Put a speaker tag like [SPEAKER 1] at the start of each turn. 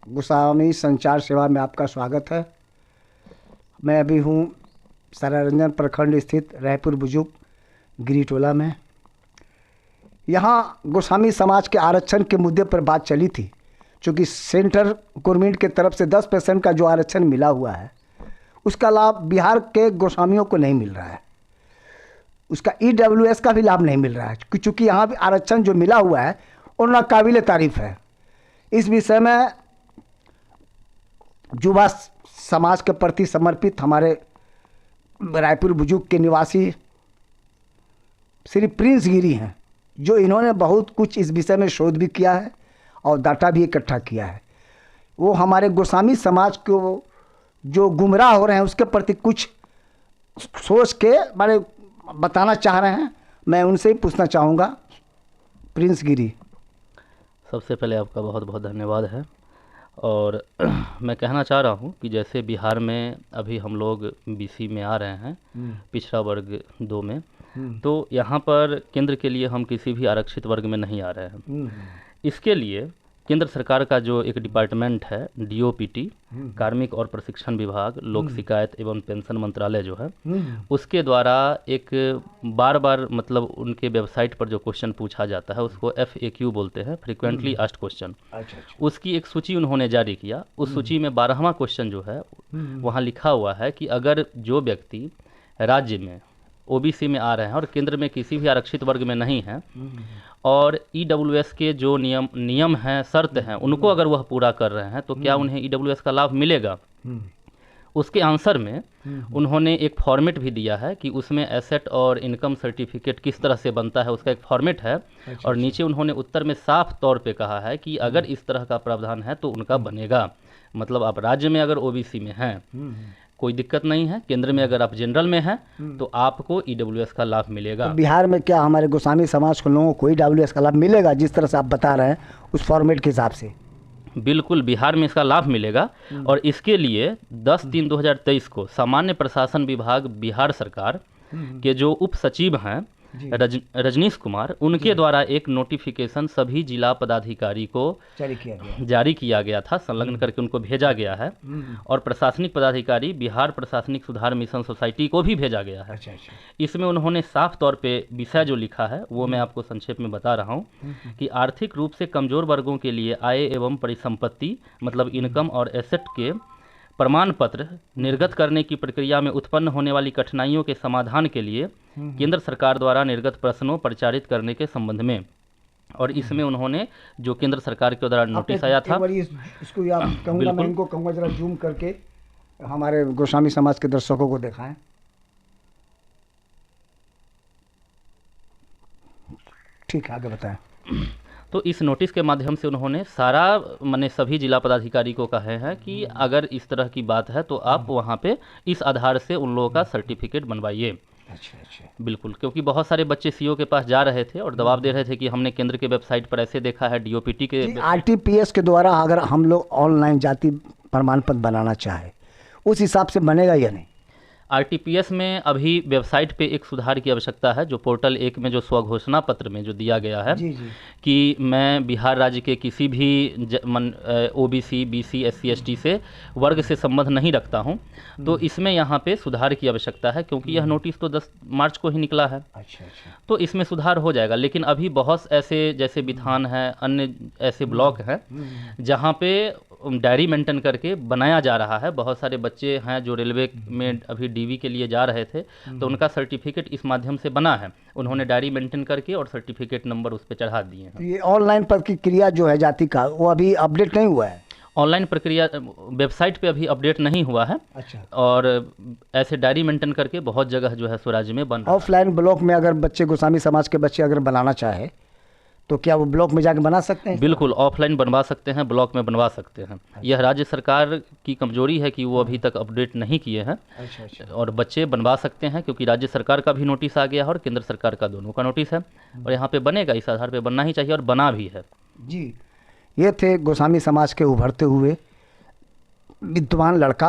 [SPEAKER 1] गोस्वामी संचार सेवा में आपका स्वागत है। मैं अभी हूँ सरारंजन प्रखंड स्थित रायपुर बुजुर्ग गिरी टोला में। यहाँ गोस्वामी समाज के आरक्षण के मुद्दे पर बात चली थी, क्योंकि सेंट्रल गवर्नमेंट के तरफ से 10% का जो आरक्षण मिला हुआ है उसका लाभ बिहार के गोस्वामियों को नहीं मिल रहा है। उसका EWS का भी लाभ नहीं मिल रहा है, क्योंकि यहाँ भी आरक्षण जो मिला हुआ है और नाकाबिले तारीफ है। इस विषय में युवा समाज के प्रति समर्पित हमारे रायपुर बुजुर्ग के निवासी श्री प्रिंस गिरी हैं, जो इन्होंने बहुत कुछ इस विषय में शोध भी किया है और डाटा भी इकट्ठा किया है। वो हमारे गोस्वामी समाज को जो गुमराह हो रहे हैं उसके प्रति कुछ सोच के बारे बताना चाह रहे हैं। मैं उनसे ही पूछना चाहूँगा। प्रिंस गिरी,
[SPEAKER 2] सबसे पहले आपका बहुत बहुत धन्यवाद है। और मैं कहना चाह रहा हूँ कि जैसे बिहार में अभी हम लोग BC में आ रहे हैं, पिछड़ा वर्ग 2 में, तो यहाँ पर केंद्र के लिए हम किसी भी आरक्षित वर्ग में नहीं आ रहे हैं। इसके लिए केंद्र सरकार का जो एक डिपार्टमेंट है DOPT, कार्मिक और प्रशिक्षण विभाग, लोक शिकायत एवं पेंशन मंत्रालय जो है, उसके द्वारा एक बार बार मतलब उनके वेबसाइट पर जो क्वेश्चन पूछा जाता है उसको FAQ बोलते हैं, फ्रीक्वेंटली आस्क्ड क्वेश्चन। उसकी एक सूची उन्होंने जारी किया। उस सूची में 12वां क्वेश्चन जो है वहाँ लिखा हुआ है कि अगर जो व्यक्ति राज्य में OBC में आ रहे हैं और केंद्र में किसी भी आरक्षित वर्ग में नहीं हैं और EWS के जो नियम हैं, शर्त हैं, उनको अगर वह पूरा कर रहे हैं तो क्या उन्हें EWS का लाभ मिलेगा। उसके आंसर में उन्होंने एक फॉर्मेट भी दिया है कि उसमें एसेट और इनकम सर्टिफिकेट किस तरह से बनता है, उसका एक फॉर्मेट है। और नीचे उन्होंने उत्तर में साफ तौर पे कहा है कि अगर इस तरह का प्रावधान है तो उनका बनेगा। मतलब आप राज्य में अगर OBC में हैं कोई दिक्कत नहीं है, केंद्र में अगर आप जनरल में हैं तो आपको EWS का लाभ मिलेगा।
[SPEAKER 1] तो बिहार में क्या हमारे गोस्वामी समाज के लोगों को EWS का लाभ मिलेगा जिस तरह से आप बता रहे हैं उस फॉर्मेट के हिसाब से?
[SPEAKER 2] बिल्कुल, बिहार में इसका लाभ मिलेगा। और इसके लिए 10/3/2023 को सामान्य प्रशासन विभाग बिहार सरकार के जो उप सचिव हैं रजनीश कुमार, उनके द्वारा एक नोटिफिकेशन सभी जिला पदाधिकारी को जारी किया गया था, संलग्न करके उनको भेजा गया है। और प्रशासनिक पदाधिकारी बिहार प्रशासनिक सुधार मिशन सोसाइटी को भी भेजा गया है। इसमें उन्होंने साफ तौर पे विषय जो लिखा है वो मैं आपको संक्षेप में बता रहा हूँ कि आर्थिक रूप से कमजोर वर्गों के लिए आय एवं परिसंपत्ति मतलब इनकम और एसेट के प्रमाण पत्र निर्गत करने की प्रक्रिया में उत्पन्न होने वाली कठिनाइयों के समाधान के लिए केंद्र सरकार द्वारा निर्गत प्रश्नों प्रचारित करने के संबंध में। और इसमें उन्होंने जो केंद्र सरकार के द्वारा नोटिस आया था,
[SPEAKER 1] इसको आप कहूँगा, मैं इनको कहूँगा जरा जूम करके हमारे गोस्वामी समाज के दर्शकों को दिखाएं। ठीक है, आगे बताएं।
[SPEAKER 2] तो इस नोटिस के माध्यम से उन्होंने सारा माने सभी जिला पदाधिकारी को कहे हैं कि अगर इस तरह की बात है तो आप वहाँ पे इस आधार से उन लोगों का सर्टिफिकेट बनवाइए।
[SPEAKER 1] अच्छा।
[SPEAKER 2] बिल्कुल, क्योंकि बहुत सारे बच्चे CO के पास जा रहे थे और दबाव दे रहे थे कि हमने केंद्र के वेबसाइट पर ऐसे देखा है, DOPT के
[SPEAKER 1] RTPS के द्वारा अगर हम लोग ऑनलाइन जाति प्रमाण पत्र बनाना चाहे उस हिसाब से बनेगा या नहीं?
[SPEAKER 2] RTPS में अभी वेबसाइट पे एक सुधार की आवश्यकता है, जो पोर्टल 1 में जो स्वघोषणा पत्र में जो दिया गया है कि मैं बिहार राज्य के किसी भी OBC, BC, SC, ST से वर्ग से संबंध नहीं रखता हूं, तो इसमें यहाँ पे सुधार की आवश्यकता है, क्योंकि यह नोटिस तो 10 मार्च को ही निकला है। अच्छा। तो इसमें सुधार हो जाएगा। लेकिन अभी बहुत ऐसे जैसे बिथान है, अन्य ऐसे ब्लॉक हैं जहाँ पे डायरी मेंटेन करके बनाया जा रहा है। बहुत सारे बच्चे हैं जो रेलवे में अभी DV के लिए जा रहे थे, तो उनका सर्टिफिकेट इस माध्यम से बना है। उन्होंने डायरी मेंटेन करके और सर्टिफिकेट नंबर उस पर चढ़ा दिए हैं।
[SPEAKER 1] तो ये ऑनलाइन प्रक्रिया जो है जाति का वो अभी अपडेट नहीं हुआ है?
[SPEAKER 2] ऑनलाइन प्रक्रिया वेबसाइट पे अभी अपडेट नहीं हुआ है।
[SPEAKER 1] अच्छा।
[SPEAKER 2] और ऐसे डायरी मेंटेन करके बहुत जगह जो है स्वराज्य में बन रहा है।
[SPEAKER 1] ऑफलाइन ब्लॉक में अगर बच्चे गोस्वामी समाज के बच्चे अगर बनाना चाहे तो क्या वो ब्लॉक में जाकर बना सकते हैं?
[SPEAKER 2] बिल्कुल, ऑफलाइन बनवा सकते हैं, ब्लॉक में बनवा सकते हैं। यह राज्य सरकार की कमजोरी है कि वो अभी तक अपडेट नहीं किए हैं। अच्छा। और बच्चे बनवा सकते हैं क्योंकि राज्य सरकार का भी नोटिस आ गया है और केंद्र सरकार का दोनों का नोटिस है और यहाँ पे बनेगा। इस आधार पे बनना ही चाहिए और बना भी है।
[SPEAKER 1] जी, ये थे गोस्वामी समाज के उभरते हुए विद्वान लड़का